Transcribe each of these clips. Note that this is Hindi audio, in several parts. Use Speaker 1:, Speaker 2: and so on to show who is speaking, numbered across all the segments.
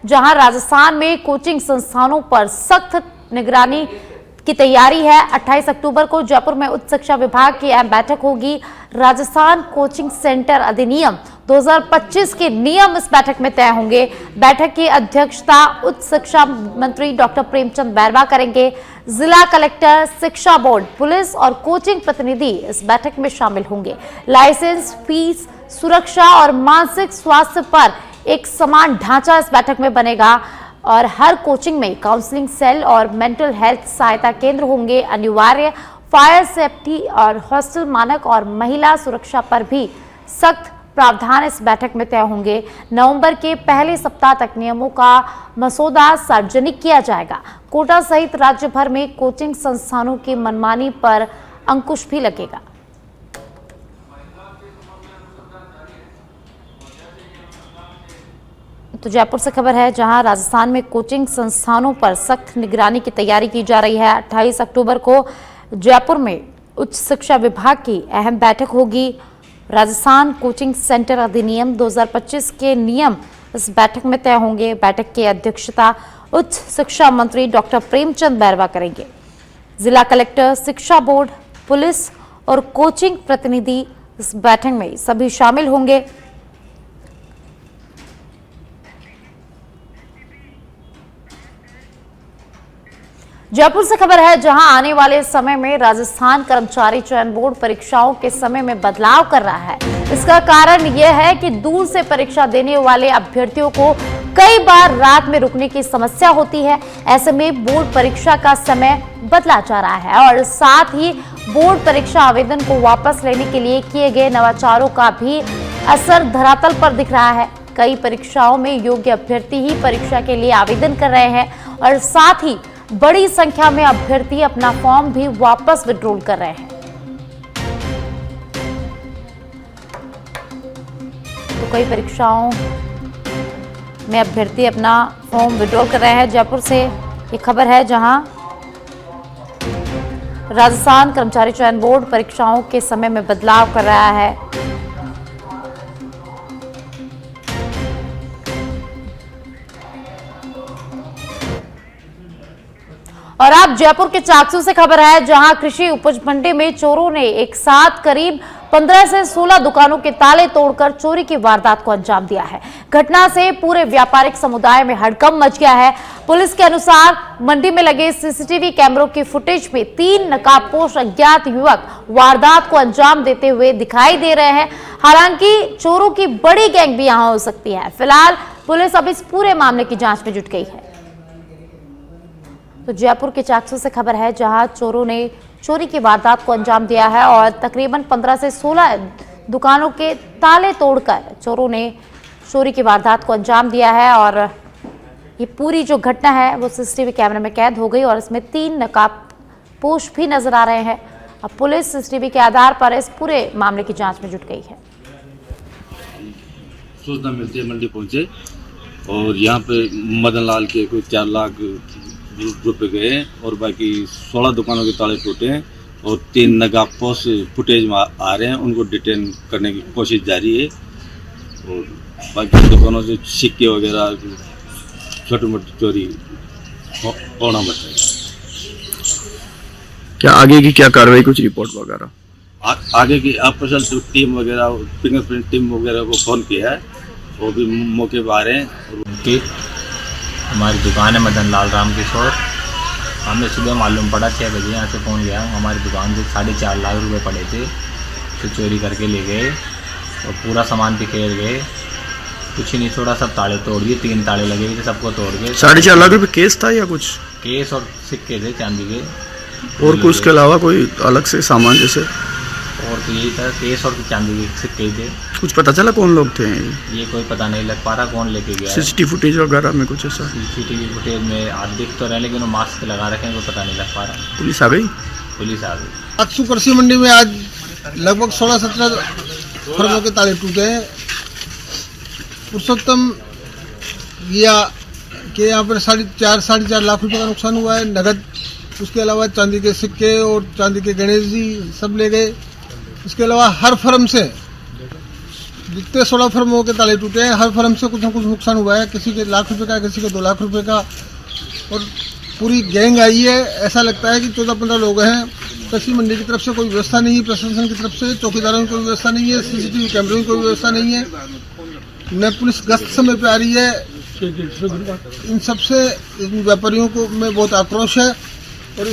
Speaker 1: जहां राजस्थान में कोचिंग संस्थानों पर सख्त निगरानी की तैयारी है। 28 अक्टूबर को जयपुर में उच्च शिक्षा विभाग की अहम बैठक होगी। राजस्थान कोचिंग सेंटर अधिनियम 2025 के नियम इस बैठक में तय होंगे। बैठक की अध्यक्षता उच्च शिक्षा मंत्री डॉक्टर प्रेमचंद बैरवा करेंगे। जिला कलेक्टर, शिक्षा बोर्ड, पुलिस और कोचिंग प्रतिनिधि इस बैठक में शामिल होंगे। लाइसेंस, फीस, सुरक्षा और मानसिक स्वास्थ्य पर एक समान ढांचा इस बैठक में बनेगा और हर कोचिंग में काउंसलिंग सेल और मेंटल हेल्थ सहायता केंद्र होंगे। अनिवार्य फायर सेफ्टी और हॉस्टल मानक और महिला सुरक्षा पर भी सख्त प्रावधान इस बैठक में तय होंगे। नवंबर के पहले सप्ताह तक नियमों का मसौदा सार्वजनिक किया जाएगा। कोटा सहित राज्य भर में कोचिंग संस्थानों की मनमानी पर अंकुश भी लगेगा। तो जयपुर से खबर है, जहां राजस्थान में कोचिंग संस्थानों पर सख्त निगरानी की तैयारी की जा रही है। 28 अक्टूबर को जयपुर में उच्च शिक्षा विभाग की अहम बैठक होगी। राजस्थान कोचिंग सेंटर अधिनियम 2025 के नियम इस बैठक में तय होंगे। बैठक की अध्यक्षता उच्च शिक्षा मंत्री डॉक्टर प्रेमचंद बैरवा करेंगे। जिला कलेक्टर, शिक्षा बोर्ड, पुलिस और कोचिंग प्रतिनिधि इस बैठक में सभी शामिल होंगे। जयपुर से खबर है, जहां आने वाले समय में राजस्थान कर्मचारी चयन बोर्ड परीक्षाओं के समय में बदलाव कर रहा है। इसका कारण यह है कि दूर से परीक्षा देने वाले अभ्यर्थियों को कई बार रात में रुकने की समस्या होती है। ऐसे में बोर्ड परीक्षा का समय बदला जा रहा है और साथ ही बोर्ड परीक्षा आवेदन को वापस लेने के लिए किए गए नवाचारों का भी असर धरातल पर दिख रहा है। कई परीक्षाओं में योग्य अभ्यर्थी ही परीक्षा के लिए आवेदन कर रहे हैं और साथ ही बड़ी संख्या में अभ्यर्थी अपना फॉर्म भी वापस विड्रॉल कर रहे हैं। तो कई परीक्षाओं में अभ्यर्थी अपना फॉर्म विड्रॉल कर रहे हैं। जयपुर से ये खबर है, जहां राजस्थान कर्मचारी चयन बोर्ड परीक्षाओं के समय में बदलाव कर रहा है। और आप जयपुर के चाकसू से खबर है, जहां कृषि उपज मंडी में चोरों ने एक साथ करीब 15 से 16 दुकानों के ताले तोड़कर चोरी की वारदात को अंजाम दिया है। घटना से पूरे व्यापारिक समुदाय में हड़कंप मच गया है। पुलिस के अनुसार मंडी में लगे सीसीटीवी कैमरों की फुटेज में 3 नकाबपोश अज्ञात युवक वारदात को अंजाम देते हुए दिखाई दे रहे हैं। हालांकि चोरों की बड़ी गैंग भी यहां हो सकती है। फिलहाल पुलिस अब इस पूरे मामले की जांच में जुट गई है। तो जयपुर के चाकसू से खबर है, जहां चोरों ने चोरी की वारदात को अंजाम दिया है और तकरीबन 15 से 16 दुकानों के ताले तोड़कर चोरों ने चोरी की वारदात को अंजाम दिया है। और ये पूरी जो घटना है वो सीसीटीवी कैमरे में कैद हो गई और इसमें 3 नकाबपोश भी नजर आ रहे हैं। अब पुलिस सीसीटीवी के आधार पर इस पूरे मामले की जांच में जुट गई है।
Speaker 2: सूचना मिलती है, मंडी पहुंचे और यहाँ पे मदन लाल के कोई 4 लाख रुपए गए और बाकी 16 दुकानों के ताले टूटे हैं और 3 नकाबपोश फुटेज में आ रहे हैं। उनको डिटेन करने की कोशिश जारी है और बाकी दुकानों से सिक्के वगैरह छोटी मोटी चोरी होना बचा है।
Speaker 3: क्या आगे की क्या कार्रवाई, कुछ रिपोर्ट वगैरह?
Speaker 2: आगे की स्पेशल टीम वगैरह, फिंगरप्रिंट टीम वगैरह को फोन किया है, वो भी मौके पर आ रहे हैं।
Speaker 4: हमारी दुकान है मदन लाल राम किशोर। हमें सुबह मालूम पड़ा 6 बजे यहाँ से फ़ोन गया, हमारी दुकान से 4.5 लाख रुपए पड़े थे, तो चोरी करके ले गए और पूरा सामान बिखेर गए। कुछ ही नहीं छोड़ा, सब ताले तोड़ दिए। 3 ताले लगे हुए थे, सबको तोड़ गए।
Speaker 3: 4.5 लाख रुपए केस था या कुछ?
Speaker 4: केस और सिक्के थे चांदी के।
Speaker 3: और कुछ के अलावा कोई अलग से सामान जैसे?
Speaker 4: और तो यही था, केस और चांदी के सिक्के थे।
Speaker 3: कुछ पता चला कौन लोग थे?
Speaker 4: ये कोई पता नहीं लग पा रहा कौन लेके गया।
Speaker 3: सीसीटीवी फुटेज वगैरह में कुछ ऐसा?
Speaker 4: सीसीटीवी फुटेज में आप दिख तो रहे, लेकिन वो मास्क लगा रखे हैं, कोई पता नहीं लग पा रहा।
Speaker 3: पुलिस आ गई?
Speaker 4: पुलिस आ गई।
Speaker 5: चाकसू कृषि मंडी में आज लगभग 16-17 फर्मों के ताले टूटे हैं। पुरुषोत्तम या के यहाँ पर 4.5 लाख रुपए का नुकसान हुआ है नगद। उसके अलावा चांदी के सिक्के और चांदी के गणेश जी सब ले गए। इसके अलावा हर फर्म से जितने 16 फर्मों के ताले टूटे हैं, हर फर्म से कुछ ना कुछ नुकसान हुआ है। किसी के लाख रुपए का, किसी के 2 लाख रुपए का, और पूरी गैंग आई है। ऐसा लगता है कि 14-15 लोग हैं। कृषि मंडी की तरफ से कोई व्यवस्था नहीं है, प्रशासन की तरफ से चौकीदारों की कोई व्यवस्था नहीं है, CCTV कैमरों की कोई व्यवस्था नहीं है, न पुलिस गश्त समय पे आ रही है। इन सबसे इन व्यापारियों को में बहुत आक्रोश है और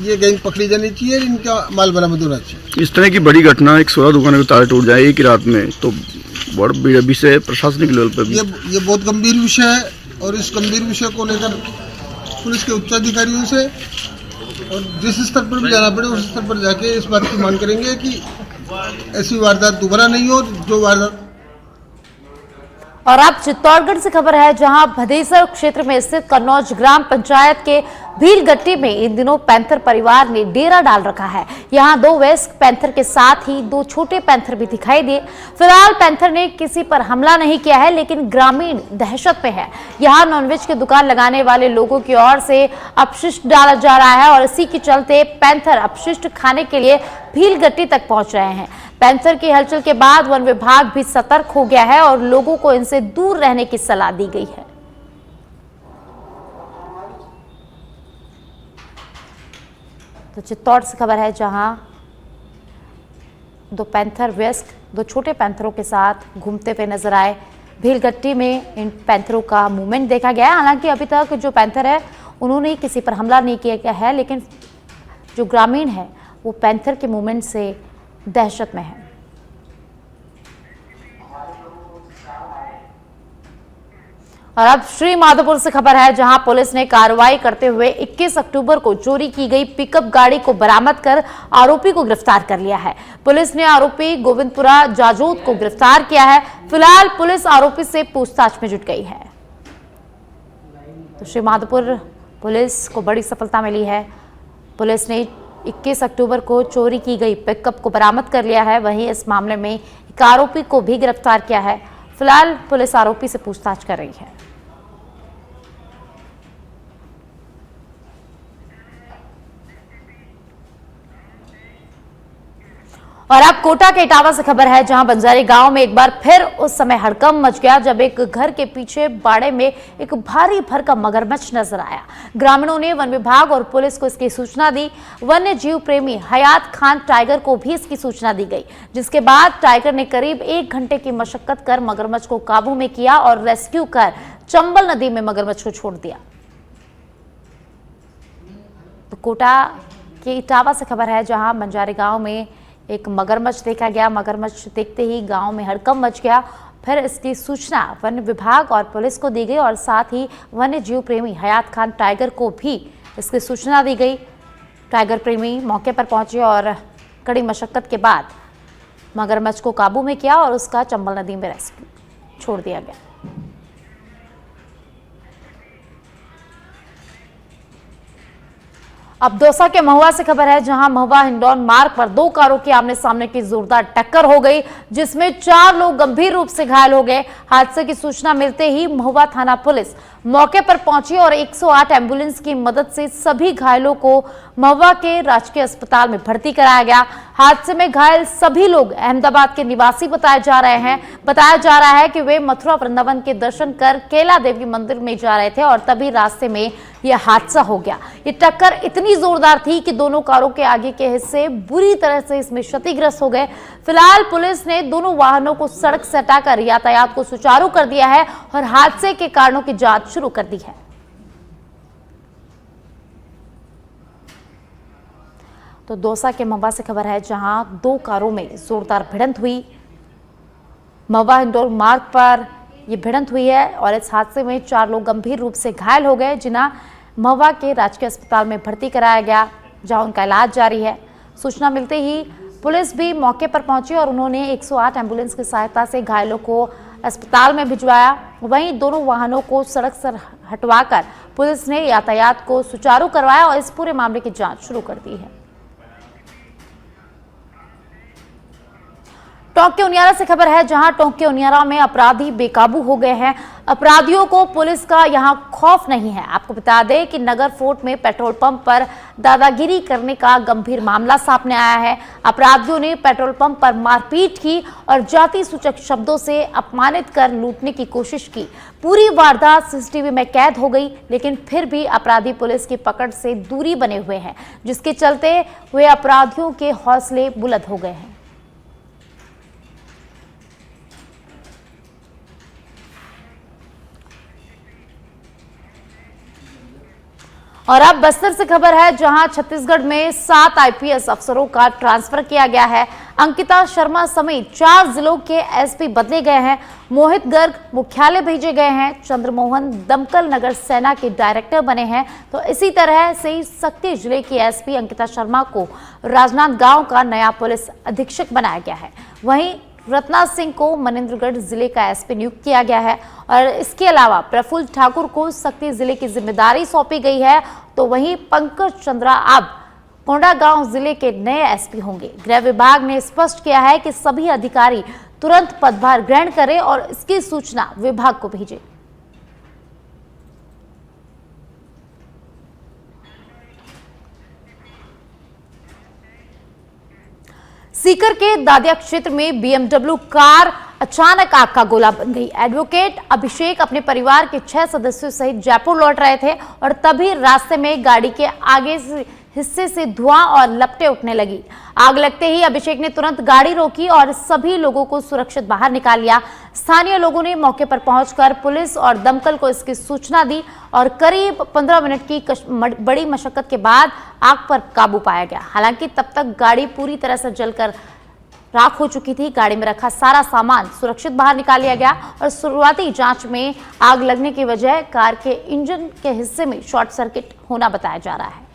Speaker 5: ये गैंग पकड़ी जानी चाहिए, इनका माल बरामद होना चाहिए।
Speaker 3: इस तरह की बड़ी घटना, एक 16 दुकानों के ताले टूट जाए एक ही रात में, तो बड़ा विषय प्रशासनिक लेवल पर भी
Speaker 5: ये बहुत गंभीर विषय है और इस गंभीर विषय को लेकर पुलिस के उच्चाधिकारियों से और जिस स्तर पर भी जाना पड़े उस स्तर पर जाके इस बात की मांग करेंगे कि ऐसी वारदात दोबारा नहीं हो। जो वारदात
Speaker 1: और अब चित्तौड़गढ़ से खबर है, जहां भदेसर क्षेत्र में स्थित कन्नौज ग्राम पंचायत के भीलगट्टी में इन दिनों पैंथर परिवार ने डेरा डाल रखा है। यहां 2 वयस्क पैंथर के साथ ही 2 छोटे पैंथर भी दिखाई दिए। फिलहाल पैंथर ने किसी पर हमला नहीं किया है, लेकिन ग्रामीण दहशत में है। यहां नॉनवेज की दुकान लगाने वाले लोगों की ओर से अपशिष्ट डाला जा रहा है और इसी के चलते पैंथर अपशिष्ट खाने के लिए भीलगट्टी तक पहुंच रहे हैं। पैंथर की हलचल के बाद वन विभाग भी सतर्क हो गया है और लोगों को इनसे दूर रहने की सलाह दी गई है। तो चित्तौड़ से खबर है, जहां 2 पैंथर वयस्क 2 छोटे पैंथरों के साथ घूमते हुए नजर आए। भीलगट्टी में इन पैंथरों का मूवमेंट देखा गया है। हालांकि अभी तक जो पैंथर है उन्होंने किसी पर हमला नहीं किया गया है, लेकिन जो ग्रामीण है वो पैंथर के मूवमेंट से दहशत में है। और अब श्री माधोपुर से खबर है, जहां पुलिस ने कार्रवाई करते हुए 21 अक्टूबर को चोरी की गई पिकअप गाड़ी को बरामद कर आरोपी को गिरफ्तार कर लिया है। पुलिस ने आरोपी गोविंदपुरा जाजोत को गिरफ्तार किया है। फिलहाल पुलिस आरोपी से पूछताछ में जुट गई है। तो श्री माधोपुर पुलिस को बड़ी सफलता मिली है। पुलिस ने 21 अक्टूबर को चोरी की गई पिकअप को बरामद कर लिया है। वहीं इस मामले में एक आरोपी को भी गिरफ्तार किया है। फिलहाल पुलिस आरोपी से पूछताछ कर रही है। और अब कोटा के इटावा से खबर है, जहां बंजारी गांव में एक बार फिर उस समय हड़कंप मच गया जब एक घर के पीछे बाड़े में एक भारी भरकम मगरमच्छ नजर आया। ग्रामीणों ने वन विभाग और पुलिस को इसकी सूचना दी। वन्य जीव प्रेमी हयात खान टाइगर को भी इसकी सूचना दी गई, जिसके बाद टाइगर ने करीब 1 घंटे की मशक्कत कर मगरमच्छ को काबू में किया और रेस्क्यू कर चंबल नदी में मगरमच्छ को छोड़ दिया। तो कोटा के इटावा से खबर है, जहां बंजारी गांव में एक मगरमच्छ देखा गया। मगरमच्छ देखते ही गांव में हड़कंप मच गया। फिर इसकी सूचना वन विभाग और पुलिस को दी गई और साथ ही वन्य जीव प्रेमी हयात खान टाइगर को भी इसकी सूचना दी गई। टाइगर प्रेमी मौके पर पहुंचे और कड़ी मशक्कत के बाद मगरमच्छ को काबू में किया और उसका चंबल नदी में रेस्क्यू छोड़ दिया गया। अब दौसा के महुआ से खबर है, जहां महुआ हिंडौन मार्ग पर 2 कारों की आमने सामने की जोरदार टक्कर हो गई, जिसमें 4 लोग गंभीर रूप से घायल हो गए। हादसे की सूचना मिलते ही महुआ थाना पुलिस मौके पर पहुंची और 108 एम्बुलेंस की मदद से सभी घायलों को महुआ के राजकीय अस्पताल में भर्ती कराया गया। हादसे में घायल सभी लोग अहमदाबाद के निवासी बताए जा रहे हैं। बताया जा रहा है कि वे मथुरा वृंदावन के दर्शन कर केला देवी मंदिर में जा रहे थे और तभी रास्ते में यह हादसा हो गया। ये टक्कर इतनी जोरदार थी कि दोनों कारों के आगे के हिस्से बुरी तरह से इसमें क्षतिग्रस्त हो गए। फिलहाल पुलिस ने दोनों वाहनों को सड़क से हटाकर यातायात को सुचारू कर दिया है और हादसे के कारणों की जांच शुरू कर दी है। तो दौसा के महुआ से खबर है, जहां 2 कारों में जोरदार भिड़ंत हुई। महुआ हिंडौन मार्ग पर यह भिड़ंत हुई है और इस हादसे में 4 लोग गंभीर रूप से घायल हो गए, जिन्हें महुआ के राजकीय अस्पताल में भर्ती कराया गया, जहां उनका इलाज जारी है। सूचना मिलते ही पुलिस भी मौके पर पहुंची और उन्होंने 108 एम्बुलेंस की सहायता से घायलों को अस्पताल में भिजवाया। वहीं दोनों वाहनों को सड़क से हटवाकर पुलिस ने यातायात को सुचारू करवाया और इस पूरे मामले की जांच शुरू कर दी है। टोंक के उनियारा से खबर है, जहां टोंक के उनियारा में अपराधी बेकाबू हो गए हैं। अपराधियों को पुलिस का यहां खौफ नहीं है। आपको बता दें कि नगर फोर्ट में पेट्रोल पंप पर दादागिरी करने का गंभीर मामला सामने आया है। अपराधियों ने पेट्रोल पंप पर मारपीट की और जाति सूचक शब्दों से अपमानित कर लूटने की कोशिश की। पूरी वारदात सीसीटीवी में कैद हो गई, लेकिन फिर भी अपराधी पुलिस की पकड़ से दूरी बने हुए हैं, जिसके चलते हुए अपराधियों के हौसले बुलंद हो गए हैं। और अब बस्तर से खबर है, जहां छत्तीसगढ़ में 7 आईपीएस अफसरों का ट्रांसफर किया गया है। अंकिता शर्मा समेत 4 जिलों के एसपी बदले गए हैं। मोहित गर्ग मुख्यालय भेजे गए हैं। चंद्रमोहन दमकल नगर सेना के डायरेक्टर बने हैं। तो इसी तरह से ही सक्ती जिले की एसपी अंकिता शर्मा को राजनांदगांव का नया पुलिस अधीक्षक बनाया गया है। वहीं रत्ना सिंह को मनेन्द्रगढ़ जिले का एसपी नियुक्त किया गया है और इसके अलावा प्रफुल्ल ठाकुर को सक्ती जिले की जिम्मेदारी सौंपी गई है। तो वहीं पंकज चंद्रा अब कोंडागांव जिले के नए एसपी होंगे। गृह विभाग ने स्पष्ट किया है कि सभी अधिकारी तुरंत पदभार ग्रहण करें और इसकी सूचना विभाग को भेजें। सीकर के दादिया क्षेत्र में बीएमडब्ल्यू कार अचानक आग का गोला बन गई। एडवोकेट अभिषेक अपने परिवार के 6 सदस्यों सहित जयपुर लौट रहे थे और तभी रास्ते में गाड़ी के आगे हिस्से से धुआं और लपटें उठने लगी। आग लगते ही अभिषेक ने तुरंत गाड़ी रोकी और सभी लोगों को सुरक्षित बाहर निकाल लिया। स्थानीय लोगों ने मौके पर पहुंचकर पुलिस और दमकल को इसकी सूचना दी और करीब 15 मिनट की बड़ी मशक्कत के बाद आग पर काबू पाया गया। हालांकि तब तक गाड़ी पूरी तरह से जलकर राख हो चुकी थी। गाड़ी में रखा सारा सामान सुरक्षित बाहर निकाल लिया गया और शुरुआती जांच में आग लगने की वजह कार के इंजन के हिस्से में शॉर्ट सर्किट होना बताया जा रहा है।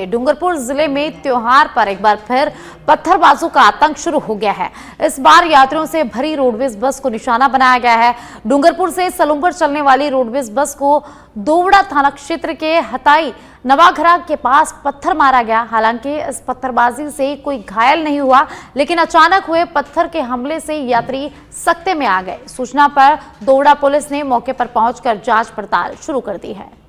Speaker 1: डूंगरपुर जिले में त्योहार पर एक बार फिर पत्थरबाजों का आतंक शुरू हो गया है। इस बार यात्रियों से भरी रोडवेज बस को निशाना बनाया गया है। डूंगरपुर से सलूंबर चलने वाली रोडवेज बस को दोवड़ा थाना क्षेत्र के हताई नवाघरा के पास पत्थर मारा गया। हालांकि इस पत्थरबाजी से कोई घायल नहीं हुआ, लेकिन अचानक हुए पत्थर के हमले से यात्री सकते में आ गए। सूचना पर दोवड़ा पुलिस ने मौके पर पहुंचकर जांच पड़ताल शुरू कर दी है।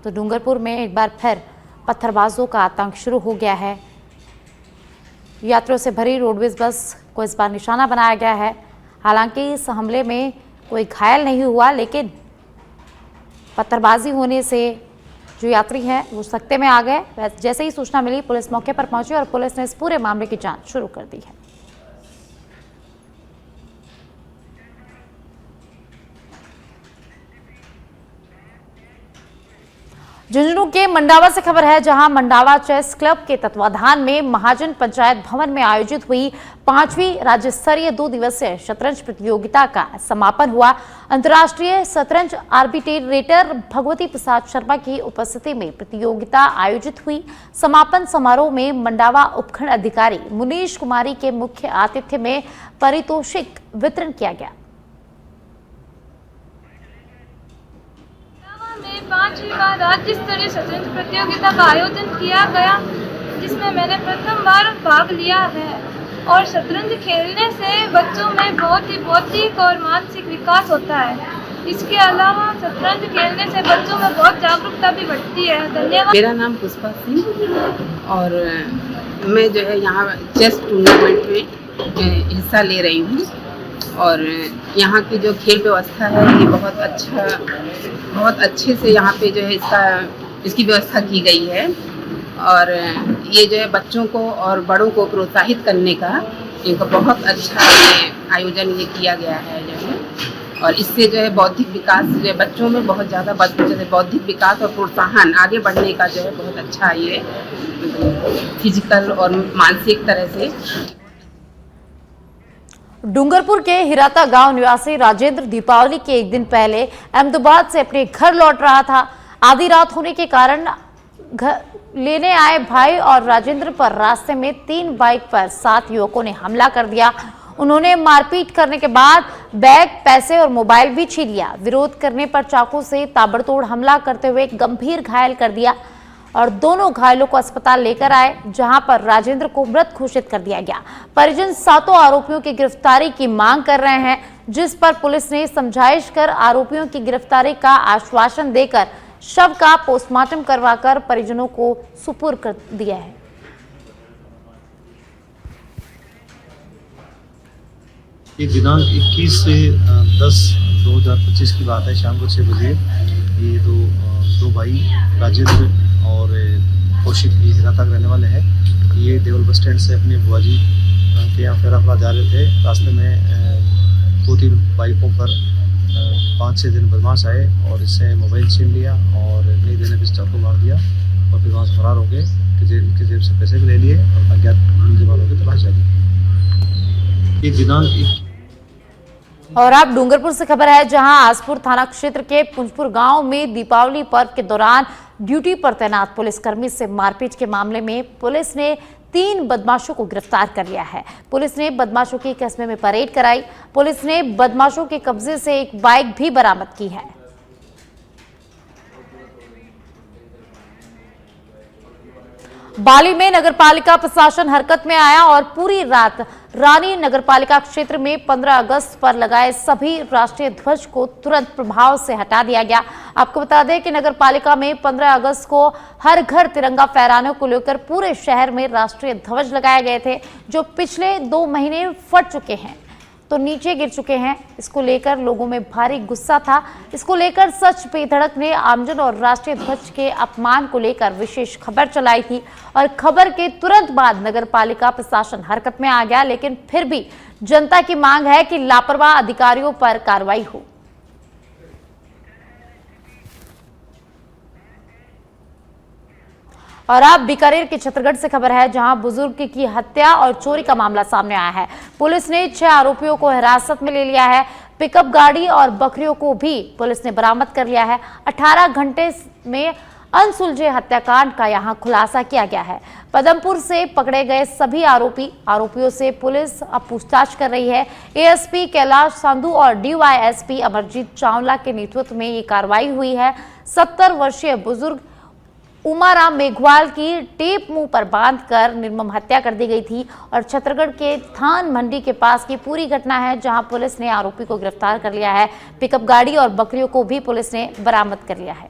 Speaker 1: तो डूंगरपुर में एक बार फिर पत्थरबाजों का आतंक शुरू हो गया है। यात्रियों से भरी रोडवेज बस को इस बार निशाना बनाया गया है। हालांकि इस हमले में कोई घायल नहीं हुआ, लेकिन पत्थरबाजी होने से जो यात्री हैं वो सकते में आ गए। जैसे ही सूचना मिली, पुलिस मौके पर पहुंची और पुलिस ने इस पूरे मामले की जांच शुरू कर दी है। झुंझुनू के मंडावा से खबर है, जहां मंडावा चेस क्लब के तत्वाधान में महाजन पंचायत भवन में आयोजित हुई 5वीं राज्य स्तरीय 2 दिवसीय शतरंज प्रतियोगिता का समापन हुआ। अंतर्राष्ट्रीय शतरंज आर्बिट्रेटर भगवती प्रसाद शर्मा की उपस्थिति में प्रतियोगिता आयोजित हुई। समापन समारोह में मंडावा उपखंड अधिकारी मुनीश कुमारी के मुख्य आतिथ्य में पारितोषिक वितरण किया गया।
Speaker 6: 5वीं बार राज्य स्तरीय शतरंज प्रतियोगिता का आयोजन किया गया, जिसमें मैंने प्रथम बार भाग लिया है। और शतरंज खेलने से बच्चों में बहुत ही बौद्धिक और मानसिक विकास होता है। इसके अलावा शतरंज खेलने से बच्चों में बहुत जागरूकता भी बढ़ती है। धन्यवाद।
Speaker 7: मेरा नाम पुष्पा सिंह और मैं जो है यहाँ चेस टूर्नामेंट में हिस्सा ले रही हूँ। और यहाँ की जो खेल व्यवस्था है ये बहुत अच्छे से यहाँ पे जो है इसकी व्यवस्था की गई है। और ये जो है बच्चों को और बड़ों को प्रोत्साहित करने का इनका बहुत अच्छा आयोजन ये किया गया है जो है। और इससे जो है बौद्धिक विकास जो है बच्चों में बहुत ज़्यादा बौद्धिक विकास और प्रोत्साहन आगे बढ़ने का जो है बहुत अच्छा ये फिजिकल और मानसिक तरह से।
Speaker 1: डूंगरपुर के हिराता गांव निवासी राजेंद्र दीपावली के एक दिन पहले अहमदाबाद से अपने घर लौट रहा था। आधी रात होने के कारण घर लेने आए भाई और राजेंद्र पर रास्ते में 3 बाइक पर 7 युवकों ने हमला कर दिया। उन्होंने मारपीट करने के बाद बैग, पैसे और मोबाइल भी छीन लिया। विरोध करने पर चाकू से ताबड़तोड़ हमला करते हुए गंभीर घायल कर दिया और दोनों घायलों को अस्पताल लेकर आए, जहां पर राजेंद्र को मृत घोषित कर दिया गया। परिजन सातों आरोपियों की गिरफ्तारी की मांग कर रहे हैं, जिस पर पुलिस ने समझाइश कर आरोपियों की गिरफ्तारी का आश्वासन देकर शव का पोस्टमार्टम करवाकर परिजनों को सुपुर्द कर दिया है।
Speaker 8: ये दिनांक 21 से 10/2025 की बात है। शाम को 6 बजे ये दो भाई राजेंद्र और कौशिक, ये हिराता के रहने वाले हैं। ये देवल बस स्टैंड से अपनी बुआ जी के यहाँ फेरा जा रहे थे। रास्ते में 2-3 बाइकों पर 5-6 दिन बदमाश आए और इससे मोबाइल छीन लिया और नहीं देने पर चाकू मार दिया और फिर वहाँ से फरार हो गए। इनके जेब से पैसे भी ले लिए और अज्ञात मुलजिमानों की तलाश जारी। ये दिनांक
Speaker 1: और अब डूंगरपुर से खबर है, जहां आसपुर थाना क्षेत्र के पुंजपुर गांव में दीपावली पर्व के दौरान ड्यूटी पर तैनात पुलिसकर्मी से मारपीट के मामले में पुलिस ने 3 बदमाशों को गिरफ्तार कर लिया है। पुलिस ने बदमाशों की कस्बे में परेड कराई। पुलिस ने बदमाशों के कब्जे से एक बाइक भी बरामद की है। बाली में नगरपालिका प्रशासन हरकत में आया और पूरी रात रानी नगरपालिका क्षेत्र में 15 अगस्त पर लगाए सभी राष्ट्रीय ध्वज को तुरंत प्रभाव से हटा दिया गया। आपको बता दें कि नगरपालिका में 15 अगस्त को हर घर तिरंगा फहराने को लेकर पूरे शहर में राष्ट्रीय ध्वज लगाए गए थे, जो पिछले 2 महीने फट चुके हैं तो नीचे गिर चुके हैं। इसको लेकर लोगों में भारी गुस्सा था। इसको लेकर सच पे धड़क ने आमजन और राष्ट्रीय ध्वज के अपमान को लेकर विशेष खबर चलाई थी और खबर के तुरंत बाद नगरपालिका प्रशासन हरकत में आ गया, लेकिन फिर भी जनता की मांग है कि लापरवाह अधिकारियों पर कार्रवाई हो। और अब बीकानेर के छतरगढ़ से खबर है, जहां बुजुर्ग की हत्या और चोरी का मामला सामने आया है। पुलिस ने 6 आरोपियों को हिरासत में ले लिया है। पिकअप गाड़ी और बकरियों को भी पुलिस ने बरामद कर लिया है। 18 घंटे में अनसुलझे हत्याकांड का यहां खुलासा किया गया है। पदमपुर से पकड़े गए सभी आरोपियों से पुलिस अब पूछताछ कर रही है। एएसपी कैलाश संधू और डीवाईएसपी अमरजीत चावला के नेतृत्व में ये कार्रवाई हुई है। 70 वर्षीय बुजुर्ग उमाराम मेघवाल की टेप मुंह पर बांधकर निर्मम हत्या कर दी गई थी और छतरगढ़ के थान मंडी के पास की पूरी घटना है, जहां पुलिस ने आरोपी को गिरफ्तार कर लिया है। पिकअप गाड़ी और बकरियों को भी पुलिस ने बरामद कर लिया है।